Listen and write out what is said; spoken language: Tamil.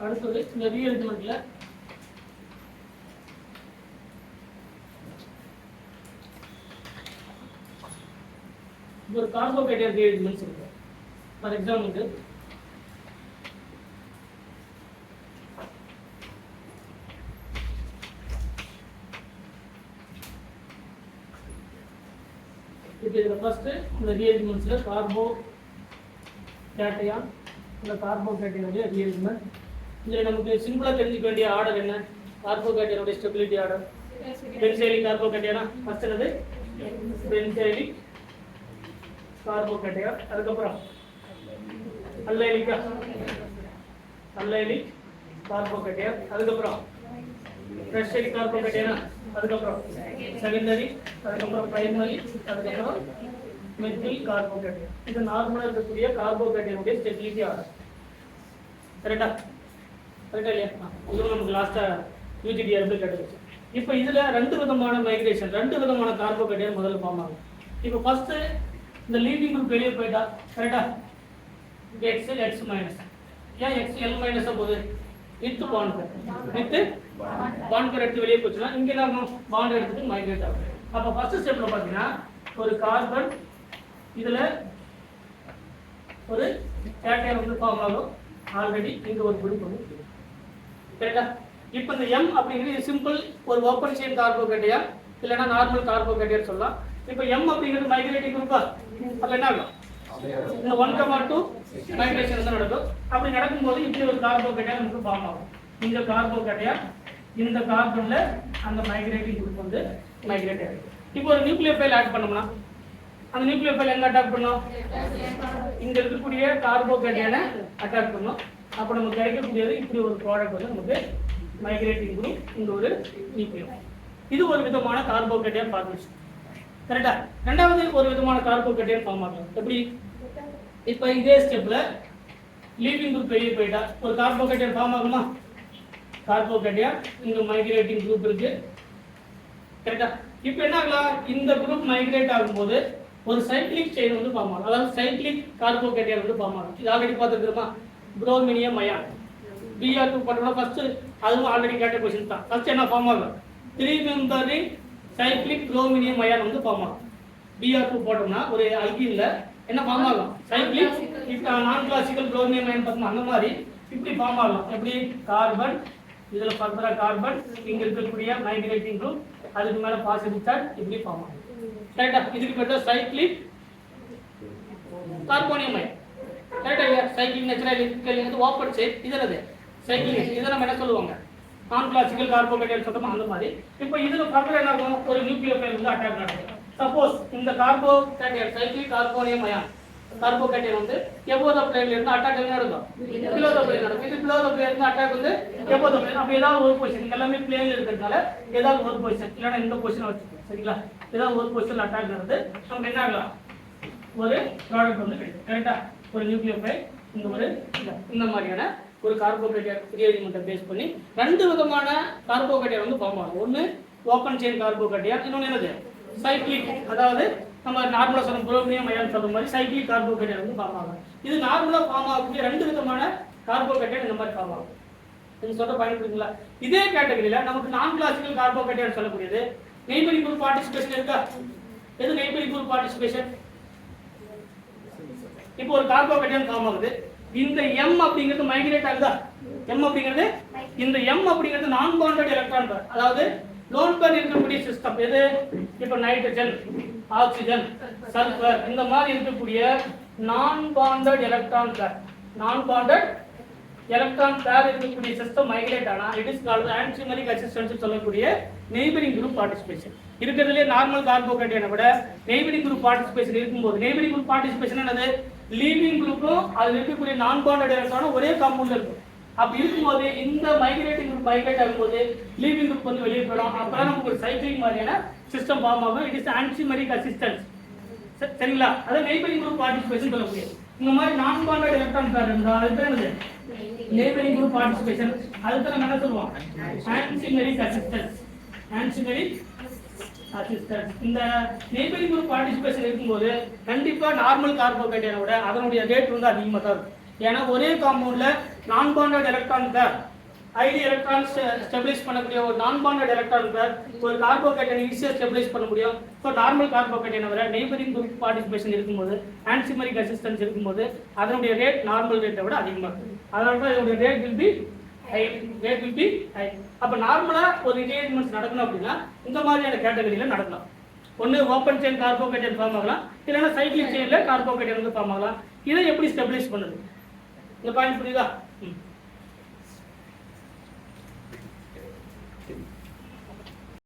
அடுத்தது இந்த ரீஅரேஞ்ச்மெண்ட்ல ஒரு கார்போஹைட்ரேட் ரீஅரேஞ்ச்மெண்ட்ஸ் இருக்கு. ஃபார் எக்ஸாம்பிளுக்கு இப்போ இதில் ஃபர்ஸ்ட் இந்த ரீஅரேஞ்ச்மெண்ட்ஸில் கார்போகேட்டையான் இந்த கார்போகேட்டையனுடைய ரீஅரேஞ்ச்மெண்ட். இதில் நமக்கு சிம்பிளாக தெரிஞ்சுக்க வேண்டிய ஆர்டர் என்ன? கார்போகேட்டையனுடைய ஸ்டெபிலிட்டி ஆர்டர் பென்சைலிக் கார்போகேட்டையானா ஃபர்ஸ்ட் என்னது பென்சைலிக் கார்போகேட்டையான், அதுக்கப்புறம் அல்லைலிக் கார்போகேட்டையான், அதுக்கப்புறம் டெர்ஷியரி கார்போகேட்டையானா, அதுக்கப்புறம் செகண்டரி, அதுக்கப்புறம் பிரைமரி, அதுக்கப்புறம் மெத்தில் கார்போகேட்டையான். இது நார்மலாக இருக்கக்கூடிய கார்போகேட்டையனுடைய ஸ்டெபிலிட்டி ஆர்டர். கரெக்டா இல்லையா? இது நமக்கு லாஸ்ட்டாக யூஜிடிஆர் கேட்டுருச்சு. இப்போ இதில் ரெண்டு விதமான மைக்ரேஷன், ரெண்டு விதமான கார்போகேட்டையான் முதல்ல ஃபார்ம் ஆகும். இப்போ ஃபர்ஸ்ட் இந்த லீவிங் குரூப் வெளியே போயிட்டா கரெக்டா எக்ஸ் எக்ஸ் மைனஸ், ஏன் எக்ஸ் எல் மைனஸ் போகுது? வித் பாண்ட் எடுத்து வெளியே போச்சுன்னா இங்கே நம்ம பாண்ட் எடுத்துட்டு மைக்ரேட் ஆகும். அப்போ ஃபர்ஸ்ட் ஸ்டெப்ல பார்த்தீங்கன்னா ஒரு கார்பன் இதில் ஒரு கேட்டையன் வந்து ஃபார்ம் ஆகும். ஆல்ரெடி இங்கே ஒரு குரூப் வந்து கரெக்டா. இப்போ இந்த எம் அப்படிங்கிறது சிம்பிள் ஒரு ஓப்பன் செயின் கார்போகேட்டையான் இல்லைன்னா நார்மல் கார்போகேட்டையான் சொல்லலாம். இப்போ எம் அப்படிங்கிறது மைக்ரேட்டிங் குரூப்பா, அப்போ என்ன ஆகும்? இந்த 1,2 மைக்ரேஷன் தான் நடக்கும். அப்படி நடக்கும்போது இப்படி ஒரு கார்போகேட்டையான் நமக்கு ஃபார்ம் ஆகும். இந்த கார்போகேட்டையான் இந்த கார்பன்ல அந்த மைக்ரேட்டிங் குரூப் வந்து மைக்ரேட் ஆகும். இப்போ ஒரு நியூக்ளியோஃபைல் ஆட் பண்ணோம்னா அந்த நியூக்ளியோஃபைல் எங்க அட்டாக் பண்ணும்? இங்க இருக்கக்கூடிய கார்போகேட்டையானை அட்டாக் பண்ணும். அப்போ நமக்கு கிடைக்கக்கூடியது இப்படி ஒரு ப்ராடக்ட் வந்து நமக்கு மைக்ரேட்டிங் குரூப், இந்த ஒரு நியூக்ளியோ. இது ஒரு விதமான கார்போகேட்டையான் ஃபார்மேஷன். கரெக்டா. ரெண்டாவது ஒரு விதமான கார்போகேட்டையான் ஃபார்ம் ஆகும். எப்படி? இப்போ இதே ஸ்டெப்ல லீவிங் குரூப் வெளியே போயிட்டா ஒரு கார்போகேட்டையான் ஃபார்ம் ஆகுமா? கார்போகேட்டையான் இங்க மைக்ரேட்டிங் குரூப் இருக்கு. கரெக்டா. இப்போ என்ன ஆகலாம்? இந்த குரூப் மைக்ரேட் ஆகும்போது ஒரு சைக்ளிக் செயின் வந்து ஃபார்ம் ஆகும். அதாவது சைக்ளிக் கார்போகேட்டையான் வந்து ஃபார்ம் ஆகும். இது ஆல்ரெடி பார்த்துருக்கோமா? புரோமினியம் அயான் Br2 பண்ணோம்னா ஃபர்ஸ்ட் அதுவும் ஆல்ரெடி கேட்ட क्वेश्चन தான். ஃபர்ஸ்ட் என்ன ஃபார்ம் ஆகும்? 3 மெம்பரின் சைக்ளிக் புரோமினியம் அயான் வந்து ஃபார்ம் ஆகும். Br2 போட்டோம்னா ஒரு அல்கீன்ல என்ன ஃபார்ம் ஆகும்? சைக்ளிக் நான் கிளாசிக்கல் புரோமினியம் அயான் பார்த்தோம் அந்த மாதிரி இப்படி ஃபார்ம் ஆகும். எப்படி? கார்பன் இதுல ஃபர்தரா கார்பன் இங்க இருக்கக்கூடிய மைக்ரேட்டிங் குரூப் அதுக்கு மேல பாசிட்டிவ் சார்ஜ் இப்படி ஃபார்ம் ஆகும். கரெக்ட்டா. இதுக்கு பேர் தான் சைக்ளிக் கார்போனியம் அயான். கரெக்ட்டா இல்லையா? சைக்ளிக் நேச்சுரல் வந்து ஓப்பன் செயின் இதனது சைக்ளிக் இதை நம்ம என்ன சொல்லுவாங்க? நான் கிளாசிக்கல் கார்போகேட்டையான் சொல்றோம் அந்த மாதிரி. இப்போ இதுல ஃபர்தரா என்ன ஆகும்? ஒரு நியூக்ளியோஃபைல் வந்து அட்டாக் நடக்கும். சப்போஸ் இந்த carbocation cyclic carbonium ion carbocation வந்து எபோ தி பிளேன்ல இருந்து அட்டாக் எங்க நடக்கும்? பிலோ தி பிளேன் நடக்கும். இது பிலோ தி பிளேன் இருந்து அட்டாக் வந்து எபோ தி பிளேன். அப்ப ஏதாவது ஒரு பொசிஷன் எல்லாமே பிளேன்ல இருக்கிறதுனால ஏதாவது ஒரு பொசிஷன் இல்லனா இந்த பொசிஷனை வச்சுக்கோங்க. சரிங்களா? ஏதாவது ஒரு பொசிஷன்ல அட்டாக் நடந்து நமக்கு என்ன ஆகலாம்? ஒரு ப்ராடக்ட் வந்து கிடைக்கும். கரெக்ட்டா. ஒரு நியூக்ளியோஃபைல் இந்த மாதிரியான ஒரு கார்போகேட்டையான் ரீஅரேஞ்ச்மெண்ட்டை பேஸ் பண்ணி ரெண்டு விதமான கார்போகேட்டையான் வந்து ஃபார்ம் ஆகும். ஒன்று ஓப்பன் செயின் கார்போகேட்டையான், இன்னொன்று என்னது சைக்ளிக், அதாவது நம்ம நார்மலாக சொல்லும் புரோமினியம் அயான் சொல்ற மாதிரி சைக்ளிக் கார்போகேட்டையான் வந்து ஃபார்ம் ஆகும். இது நார்மலாக ஃபார்ம் ஆகக்கூடிய ரெண்டு விதமான கார்போகேட்டையான் இந்த மாதிரி ஃபார்ம் ஆகும். இது சொல்ற பயன்படுத்துங்களா? இதே கேட்டகரியில நமக்கு நான் கிளாசிக்கல் கார்போகேட்டையான் சொல்லக்கூடியது நெய்பரிங் குரூப் பார்ட்டிசிபேஷன் இருக்கா? எது நெய்பரிங் குரூப் பார்ட்டிசிபேஷன்? இப்போ ஒரு கார்போகேட்டையான் ஃபார்ம் ஆகுது. இந்த M அப்படிங்கிறது மைக்ரேட் ஆகுதா? M அப்படிங்கிறது இந்த M அப்படிங்கிறது நான் பாண்டட் எலக்ட்ரான் பேர், அதாவது லோன் பேர் இருக்கக்கூடிய சிஸ்டம். எது? இப்போ நைட்ரஜன், ஆக்சிஜன், சல்பர் இந்த மாதிரி இருக்கக்கூடிய நான் பாண்டட் எலக்ட்ரான் பேர், நான் பாண்டட் எலக்ட்ரான் பேர் இருக்கக்கூடிய சிஸ்டம் மைக்ரேட் ஆனா இட் இஸ் கால்ட் ஆன்டிமெரிக் அசிஸ்டன்ஸ் சொல்லக்கூடிய நெய்பரிங் குரூப் பார்ட்டிசிபேஷன். இருக்கிறதுலே நார்மல் கார்போகேட்டையானை விட நெய்பரிங் குரூப் பார்ட்டிசிபேஷன் இருக்கும்போது நெய்பரிங் குரூப் பார்ட்டிசிபேஷன் என்னது? லீவிங் குரூப்பும் அதில் இருக்கக்கூடிய நான் பாண்டட் எலக்ட்ரானும் ஒரே காம்பவுண்ட்ல இருக்கும். அப்படி இருக்கும்போது இந்த மைக்ரேட்டிங் குரூப் மைக்ரேட் ஆகும்போது லீவிங் குரூப் வந்து வெளியே போயிடும். அப்பதான் நமக்கு ஒரு சைக்ளிக் மாதிரியான சிஸ்டம் ஃபார்ம் ஆகும். It is antimeric assistance. சரிங்களா? அதாவது நெய்பரிங் குரூப் பார்ட்டிசிபேஷன் சொல்லக்கூடியது. இந்த மாதிரி நான் பாண்டட் எலக்ட்ரான் பேர் இருந்தால் அது பேர் என்னது? Neighbouring group participation. அதுக்கு நம்ம என்ன சொல்லுவோம்? ஆன்டிமெரிக் அசிஸ்டன்ஸ். ஆன்டிமெரிக் அசிஸ்டன்ஸ். இந்த நெய்பரிங் குரூப் பார்ட்டிசிபேஷன் இருக்கும்போது கண்டிப்பா நார்மல் கார்போகேட்டையானை விட அதனுடைய ரேட் வந்து அதிகமாக தான் இருக்கும். ஏன்னா ஒரே காம்பவுண்டில் நான் பாண்டட் எலக்ட்ரான் பேர் ஐடி எலக்ட்ரான் ஸ்டெபிலைஸ் பண்ணக்கூடிய ஒரு நான் பாண்டட் எலக்ட்ரான் பேர் ஒரு கார்போகேட்டையன் ஈஸியாக ஸ்டெபிலைஸ் பண்ண முடியும். ஸோ நார்மல் கார்போகேட்டையனை விட நெய்பரிங் குரூப் பார்ட்டிசிபேஷன் இருக்கும்போது ஆன்சிமரிக் அசிஸ்டன்ஸ் இருக்கும்போது அதனுடைய ரேட் நார்மல் ரேட்டை விட அதிகமாக இருக்குது. அதனால தான் இதனுடைய ரேட் வில் பி ஹை. அப்போ நார்மலாக ஒரு ரீஅரேஞ்ச்மெண்ட்ஸ் நடக்கணும் அப்படின்னா இந்த மாதிரியான கேட்டகரியில் நடக்கலாம். ஒன்று ஓப்பன் செயின் கார்போகேட்டையன் ஃபார்ம் ஆகலாம், இல்லைன்னா சைக்ளிக் செயினில் கார்போகேட்டையன் வந்து ஃபார்ம் ஆகலாம். இதை எப்படி ஸ்டெபிலைஸ் பண்ணுது? இந்த பாயிண்ட் புரியுதா?